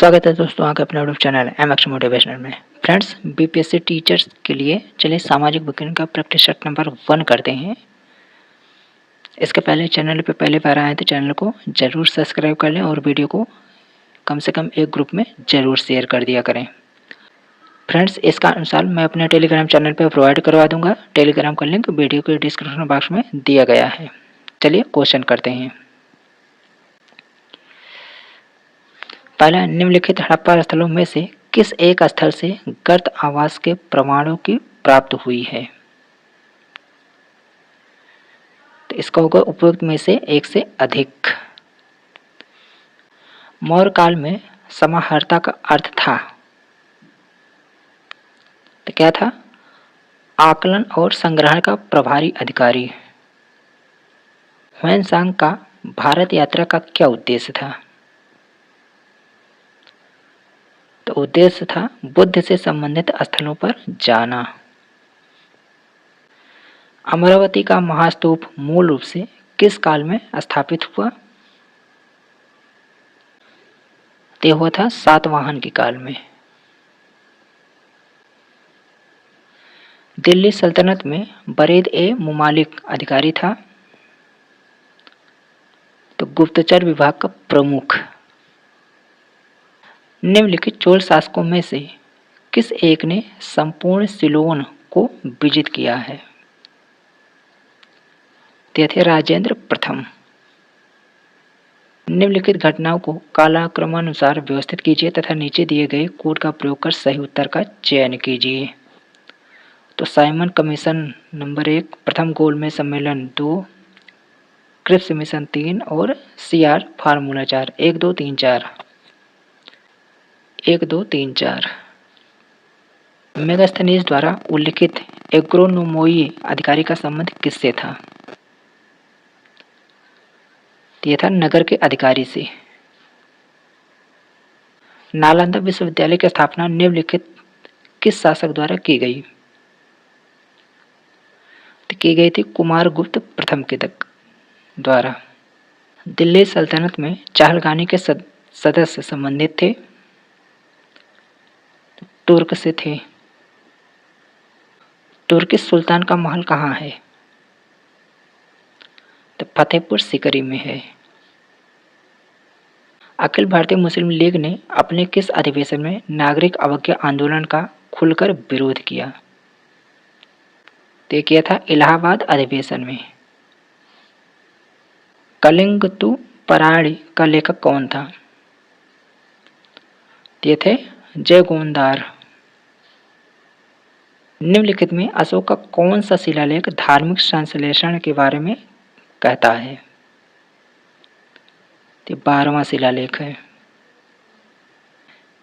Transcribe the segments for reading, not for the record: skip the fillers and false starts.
स्वागत है दोस्तों आपके अपने यूट्यूब चैनल एमएक्स मोटिवेशनल में। फ्रेंड्स, बीपीएससी टीचर्स के लिए चलिए सामाजिक विज्ञान का प्रैक्टिस सेट नंबर 1 करते हैं। इसके पहले चैनल पे पहली बार आए तो चैनल को ज़रूर सब्सक्राइब कर लें और वीडियो को कम से कम एक ग्रुप में ज़रूर शेयर कर दिया करें। फ्रेंड्स, इसका अनुसार मैं अपने टेलीग्राम चैनल पर प्रोवाइड करवा दूँगा। टेलीग्राम का लिंक वीडियो के डिस्क्रिप्शन बॉक्स में दिया गया है। चलिए क्वेश्चन करते हैं। पहला, निम्नलिखित हड़प्पा स्थलों में से किस एक स्थल से गर्त आवास के प्रमाणों की प्राप्त हुई है? तो इसका होगा उपयुक्त में से एक से अधिक। मौर्य काल में समाहर्ता का अर्थ था, तो क्या था? आकलन और संग्रहण का प्रभारी अधिकारी। ह्वेनसांग का भारत यात्रा का क्या उद्देश्य था? तो उद्देश्य था बुद्ध से संबंधित स्थलों पर जाना। अमरावती का महास्तूप मूल रूप से किस काल में स्थापित हुआ? तो हुआ था सातवाहन के काल में। दिल्ली सल्तनत में बरीद ए मुमालिक अधिकारी था, तो गुप्तचर विभाग का प्रमुख। निम्नलिखित चोल शासकों में से किस एक ने संपूर्ण सिलोन को विजित किया है? ते थे राजेंद्र प्रथम। निम्नलिखित घटनाओं को कालक्रमानुसार व्यवस्थित कीजिए तथा नीचे दिए गए कोड का प्रयोग कर सही उत्तर का चयन कीजिए। तो साइमन कमीशन नंबर 1, प्रथम गोलमेज सम्मेलन 2, क्रिप्स मिशन 3 और सीआर फार्मूला 4। 1 2 3 4 1 2 3 4। मेगास्थनीज द्वारा उल्लिखित एग्रोनोमोई अधिकारी का संबंध किससे था? यह था नगर के अधिकारी से। नालंदा विश्वविद्यालय की स्थापना निम्नलिखित किस शासक द्वारा की गई? तो की गई थी कुमारगुप्त प्रथम के द्वारा। दिल्ली सल्तनत में चहलगानी के सदस्य संबंधित थे, तुर्क से थे। तुर्की सुल्तान का महल कहाँ है? तो फतेहपुर सीकरी में है। अखिल भारतीय मुस्लिम लीग ने अपने किस अधिवेशन में नागरिक अवज्ञा आंदोलन का खुलकर विरोध किया? तो किया था इलाहाबाद अधिवेशन में। कलिंगतु पराणी का लेखक कौन था? ये थे जयगोंदार। निम्नलिखित में अशोक का कौन सा शिलालेख धार्मिक संश्लेषण के बारे में कहता है? तो 12वां शिलालेख है।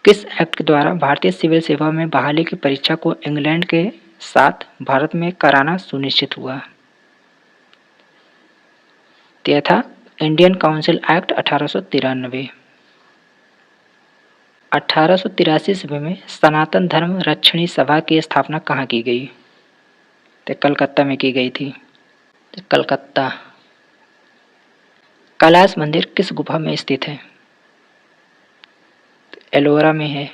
किस एक्ट के द्वारा भारतीय सिविल सेवा में बहाली की परीक्षा को इंग्लैंड के साथ भारत में कराना सुनिश्चित हुआ? तो यह था इंडियन काउंसिल एक्ट 1893। 1883 ईस्वी में सनातन धर्म रक्षणी सभा की स्थापना कहाँ की गई? तो कलकत्ता में की गई थी। तो कलकत्ता। कैलाश मंदिर किस गुफा में स्थित है? तो एलोरा में है।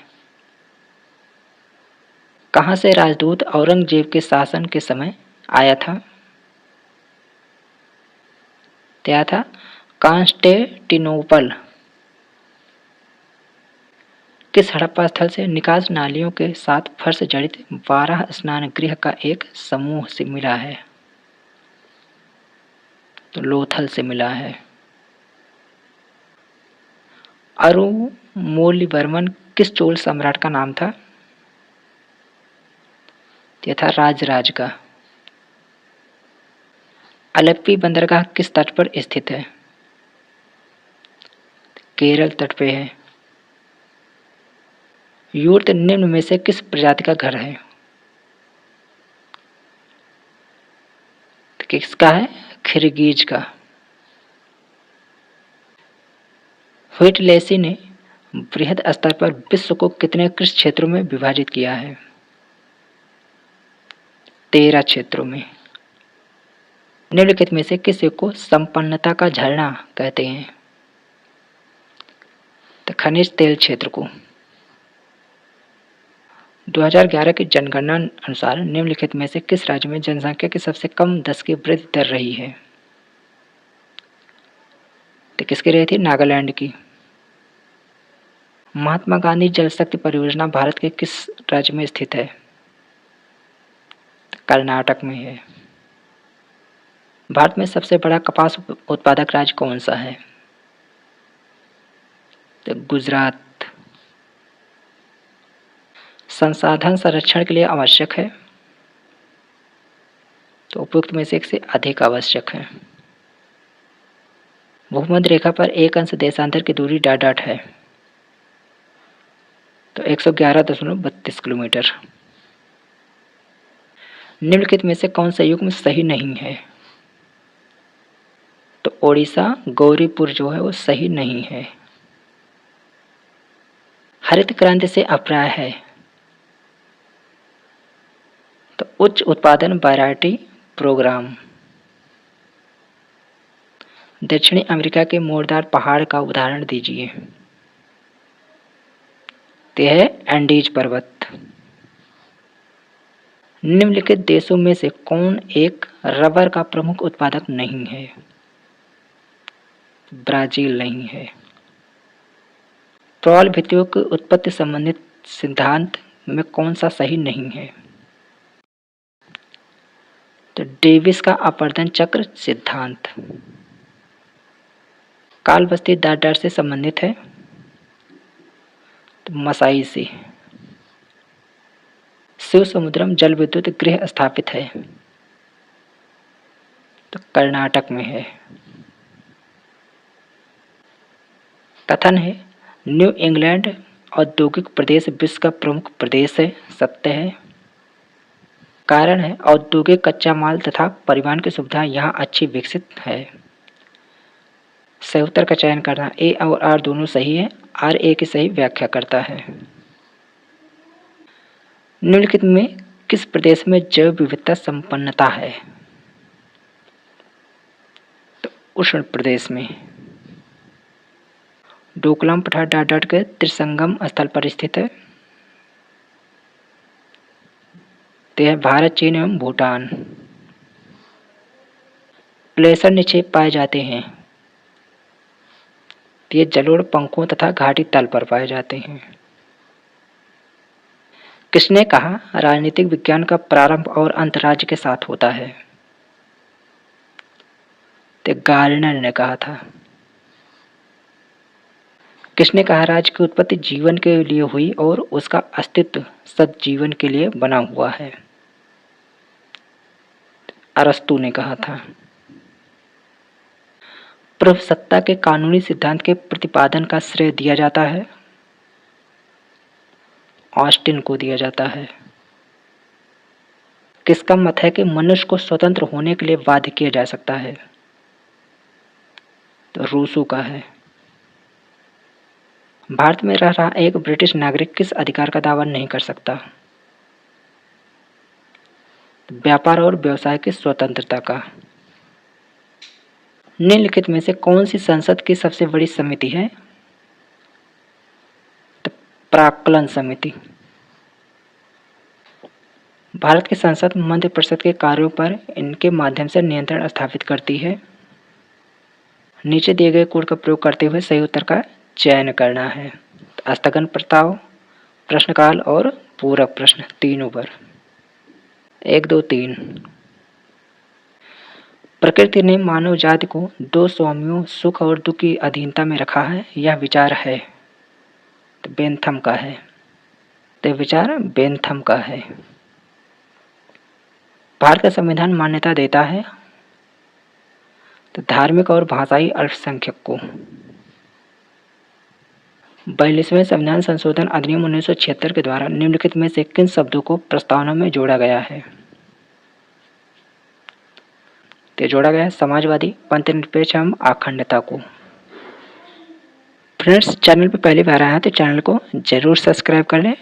कहाँ से राजदूत औरंगजेब के शासन के समय आया था? तो आया था कांस्टेंटिनोपल। किस हड़प्पा स्थल से निकास नालियों के साथ फर्श जड़ित 12 स्नान गृह का एक समूह से मिला है? तो लोथल से मिला है। अरुमोलिवर्मन किस चोल सम्राट का नाम था? यह था राजराज का। अलेप्पी बंदरगाह किस तट पर स्थित है? केरल तट पे है। यूर्त निम्न में से किस प्रजाति का घर है? तो किसका है? खिरगीज का। व्हिटलेसी ने बृहद स्तर पर विश्व को कितने कृषि क्षेत्रों में विभाजित किया है? 13 क्षेत्रों में। निम्नलिखित में से किस युग को संपन्नता का झरना कहते हैं? तो खनिज तेल क्षेत्र को। 2011 की जनगणना अनुसार निम्नलिखित में से किस राज्य में जनसंख्या की सबसे कम 10 की वृद्धि दर रही है? तो किसकी रही थी? नागालैंड की। महात्मा गांधी जल शक्ति परियोजना भारत के किस राज्य में स्थित है? कर्नाटक में है। भारत में सबसे बड़ा कपास उत्पादक राज्य कौन सा है? तो गुजरात। संसाधन संरक्षण के लिए आवश्यक है? तो उपयुक्त में से एक से अधिक आवश्यक है। भूमध्य रेखा पर एक अंश देशांतर की दूरी डाट है। तो 111.32 किलोमीटर। निम्नलिखित में से कौन सा युग्म सही नहीं है? तो ओडिशा गौरीपुर जो है वो सही नहीं है। हरित क्रांति से अभिप्राय है? तो उच्च उत्पादन वैरायटी प्रोग्राम। दक्षिणी अमेरिका के मोड़दार पहाड़ का उदाहरण दीजिए। ते है एंडीज पर्वत। निम्नलिखित देशों में से कौन एक रबर का प्रमुख उत्पादक नहीं है? ब्राजील नहीं है। प्रबल भित्तियों की उत्पत्ति संबंधित सिद्धांत में कौन सा सही नहीं है? तो डेविस का अपवर्तन चक्र सिद्धांत। काल बस्ती डाट से संबंधित है? तो मसाई से। शिव समुद्रम जल विद्युत गृह स्थापित है? तो कर्नाटक में है। कथन है न्यू इंग्लैंड औद्योगिक प्रदेश विश्व का प्रमुख प्रदेश है, सत्य है। कारण है औद्योगिक कच्चा माल तथा परिवहन की सुविधा यहाँ अच्छी विकसित है। सही उत्तर का चयन करना। ए और आर दोनों सही है। आर ए की सही व्याख्या करता है। निम्नलिखित में किस प्रदेश में जैव विविधता संपन्नता है? तो उष्ण प्रदेश में। डोकलाम पठार डाट के त्रिसंगम स्थल पर स्थित है। तो यह भारत, चीन एवं भूटान। प्लेसर निक्षेप पाए जाते हैं? तो ये जलोढ़ पंखों तथा घाटी तल पर पाए जाते हैं। किसने कहा राजनीतिक विज्ञान का प्रारंभ और अंत राज्य के साथ होता है? तो गार्डनर ने कहा था। किसने कहा राज्य की उत्पत्ति जीवन के लिए हुई और उसका अस्तित्व सजीवन के लिए बना हुआ है? अरस्तु ने कहा था। प्रभुसत्ता के कानूनी सिद्धांत के प्रतिपादन का श्रेय दिया जाता है? ऑस्टिन को दिया जाता है। किसका मत है कि मनुष्य को स्वतंत्र होने के लिए बाध्य किया जा सकता है? तो रूसो का है। भारत में रह रहा एक ब्रिटिश नागरिक किस अधिकार का दावा नहीं कर सकता? व्यापार और व्यवसाय की स्वतंत्रता का। निम्नलिखित में से कौन सी संसद की सबसे बड़ी समिति है? तो प्राक्कलन समिति। भारत की संसद मंत्रि परिषद के कार्यों पर इनके माध्यम से नियंत्रण स्थापित करती है। नीचे दिए गए कोड का प्रयोग करते हुए सही उत्तर का चयन करना है। तो स्थगन प्रस्ताव, प्रश्नकाल और पूरक प्रश्न तीनों पर। 1, 2, 3। प्रकृति ने मानव जाति को दो स्वामियों सुख और दुख की अधीनता में रखा है, यह विचार है? तो बेंथम का है। तो विचार बेंथम का है। भारत का संविधान मान्यता देता है? तो धार्मिक और भाषाई अल्पसंख्यक को। 42वें संविधान संशोधन अधिनियम 1976 के द्वारा निम्नलिखित में से किन शब्दों को प्रस्तावना में जोड़ा गया है? तो जोड़ा गया है समाजवादी, पंथनिरपेक्ष एवं अखंडता को। फ्रेंड्स, चैनल पर पहली बार आए हैं तो चैनल को जरूर सब्सक्राइब कर लें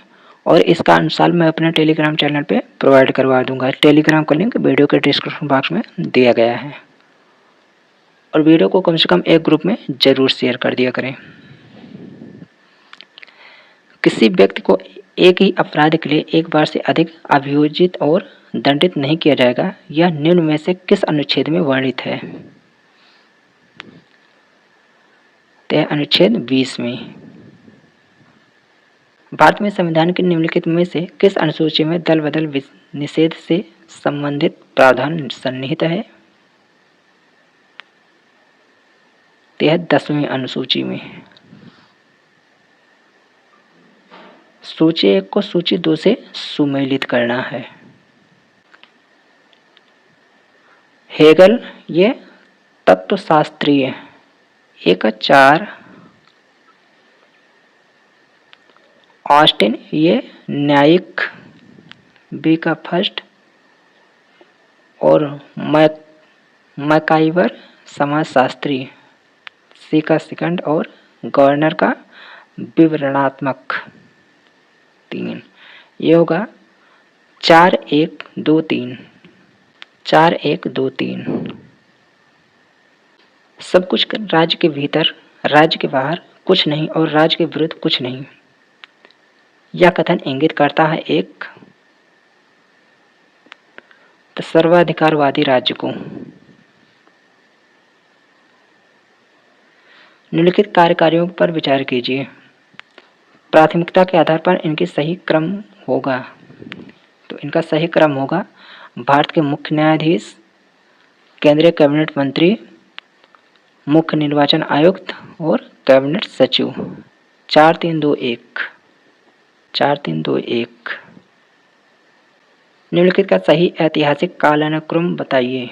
और इसका अनुसार मैं अपने टेलीग्राम चैनल पे प्रोवाइड करवा दूंगा। टेलीग्राम का लिंक वीडियो के डिस्क्रिप्शन बॉक्स में दिया गया है और वीडियो को कम से कम एक ग्रुप में जरूर शेयर कर दिया करें। किसी व्यक्ति को एक ही अपराध के लिए एक बार से अधिक अभियोजित और दंडित नहीं किया जाएगा। यह निम्न में से किस अनुच्छेद में वर्णित है? तो अनुच्छेद 20 में। भारत में संविधान के निम्नलिखित में से किस अनुसूची में दल बदल निषेध से संबंधित प्रावधान सन्निहित है? तो यह 10वीं अनुसूची में। सूची 1 को सूची 2 से सुमेलित करना है। हेगल ये तत्वशास्त्रीय 1-4, ऑस्टिन ये न्यायिक 2 और मैकाइवर समाजशास्त्री 2 और गवर्नर का विवरणात्मक 3। ये होगा 4-1-2-3। 4-1-2-3। सब कुछ राज्य के भीतर, राज्य के बाहर कुछ नहीं और राज्य के विरुद्ध कुछ नहीं। यह कथन इंगित करता है एक सर्वाधिकारवादी राज्य को। निम्नलिखित कार्यकारियों पर विचार कीजिए। प्राथमिकता के आधार पर इनकी सही क्रम होगा। तो इनका सही क्रम होगा भारत के मुख्य न्यायाधीश, केंद्रीय कैबिनेट मंत्री, मुख्य निर्वाचन आयुक्त और कैबिनेट सचिव। 4-3-2-1। 4-3-2-1। निम्नलिखित का सही ऐतिहासिक कालानुक्रम बताइए।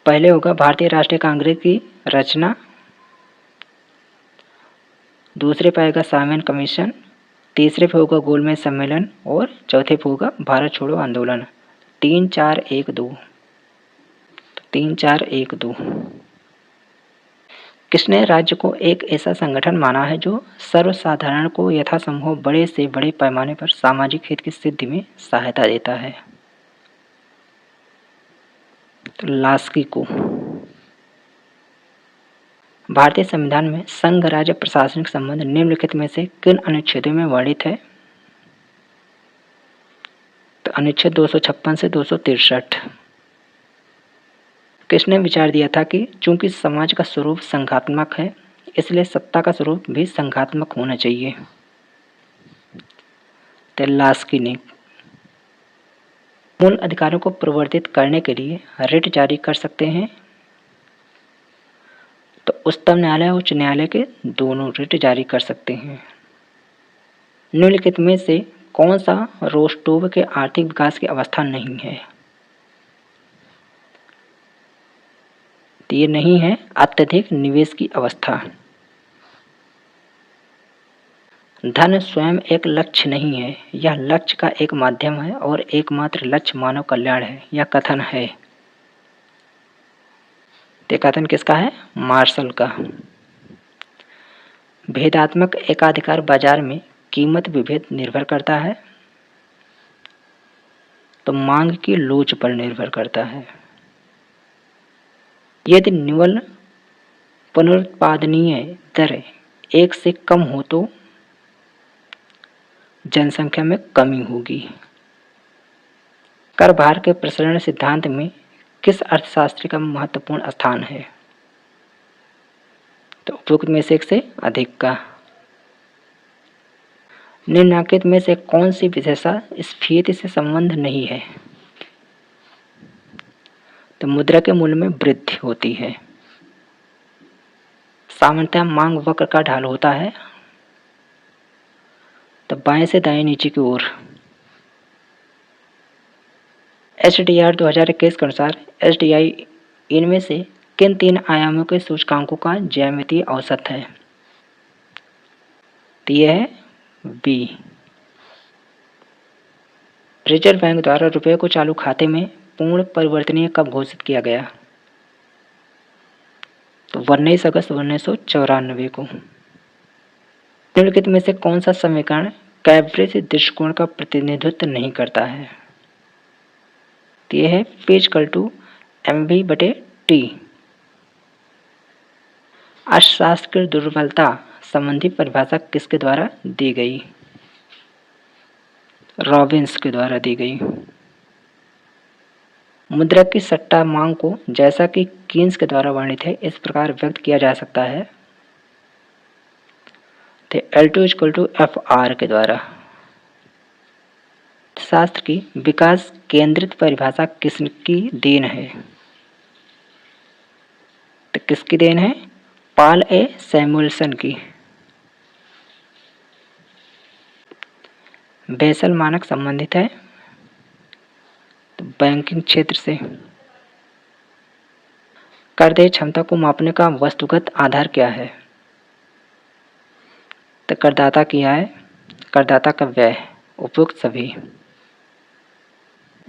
पहले होगा भारतीय राष्ट्रीय कांग्रेस की रचना, दूसरे पे आएगा साइमन कमीशन, तीसरे पे होगा गोलमेज सम्मेलन और चौथे पे होगा भारत छोड़ो आंदोलन। 3-4-1-2। 3-4-1-2। किसने राज्य को एक ऐसा संगठन माना है जो सर्वसाधारण को यथासंभव बड़े से बड़े पैमाने पर सामाजिक हित की सिद्धि में सहायता देता है? तो लास्की को। भारतीय संविधान में संघ राज्य प्रशासनिक संबंध निम्नलिखित में से किन अनुच्छेदों में वर्णित है? तो अनुच्छेद 256 से 263। किसने विचार दिया था कि चूंकि समाज का स्वरूप संघात्मक है, इसलिए सत्ता का स्वरूप भी संघात्मक होना चाहिए? तो लास्की ने। मूल अधिकारों को प्रवर्तित करने के लिए रिट जारी कर सकते हैं? तो उच्चतम न्यायालय और उच्च न्यायालय के दोनों रिट जारी कर सकते हैं। निम्नलिखित में से कौन सा रोस्टोव के आर्थिक विकास की अवस्था नहीं है? तो ये नहीं है अत्यधिक निवेश की अवस्था। धन स्वयं एक लक्ष्य नहीं है, यह लक्ष्य का एक माध्यम है और एकमात्र लक्ष्य मानव कल्याण है। यह कथन है। तो कथन किसका है? मार्शल का। भेदात्मक एकाधिकार बाजार में कीमत विभेद निर्भर करता है? तो मांग की लोच पर निर्भर करता है। यदि निवल पुनरुत्पादनीय दर 1 से कम हो तो जनसंख्या में कमी होगी। कर भार के प्रसरण सिद्धांत में किस अर्थशास्त्री का महत्वपूर्ण स्थान है? तो उपरोक्त में से एक से अधिक का। निम्नलिखित में से कौन सी विशेषता स्फीति से संबंध नहीं है? तो मुद्रा के मूल्य में वृद्धि होती है। सामान्यतः मांग वक्र का ढाल होता है? तो बाएं से दाएं नीचे की ओर। HDR 2021 के अनुसार HDI इनमें से किन 3 आयामों के सूचकांकों का ज्यामितीय औसत है? तो यह है B। रिजर्व बैंक द्वारा रुपये को चालू खाते में पूर्ण परिवर्तनीय कब घोषित किया गया? तो 19 अगस्त 1994 को। निम्नलिखित में से कौन सा समीकरण कैब्रे दृष्टिकोण का प्रतिनिधित्व नहीं करता है? तो यह है P=mv/t। अर्थशास्त्र की दुर्बलता संबंधी परिभाषा किसके द्वारा दी गई? रॉबिन्स के द्वारा दी गई। मुद्रा की सट्टा मांग को जैसा कि कीन्स के द्वारा वर्णित है इस प्रकार व्यक्त किया जा सकता है, L2 = FR के द्वारा। शास्त्र की विकास केंद्रित परिभाषा किसकी देन है? तो किसकी देन है? पॉल ए सैमुएल्सन की। बेसल मानक संबंधित है तो बैंकिंग क्षेत्र से। करदेय क्षमता को मापने का वस्तुगत आधार क्या है? तो करदाता की आय, करदाता का व्यय, उपयुक्त सभी।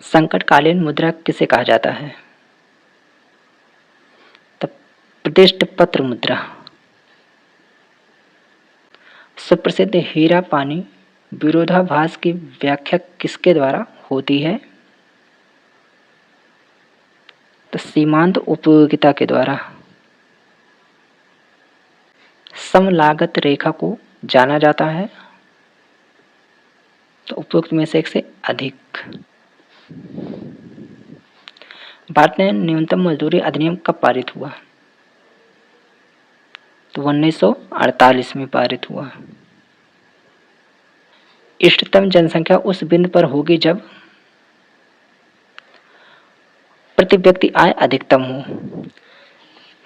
संकटकालीन मुद्रा किसे कहा जाता है? तो प्रतिष्ठ पत्र मुद्रा। सुप्रसिद्ध हीरा पानी विरोधाभास की व्याख्या किसके द्वारा होती है? तो सीमांत उपयोगिता के द्वारा। समलागत रेखा को जाना जाता है तो उपयुक्त में से एक से अधिक। भारत में न्यूनतम मजदूरी अधिनियम कब पारित हुआ? तो 1948 में पारित हुआ। इष्टतम जनसंख्या उस बिंदु पर होगी जब प्रति व्यक्ति आय अधिकतम हो।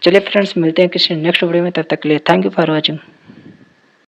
चलिए फ्रेंड्स, मिलते हैं किसी नेक्स्ट वीडियो में, तब तक के लिए थैंक यू फॉर वॉचिंग।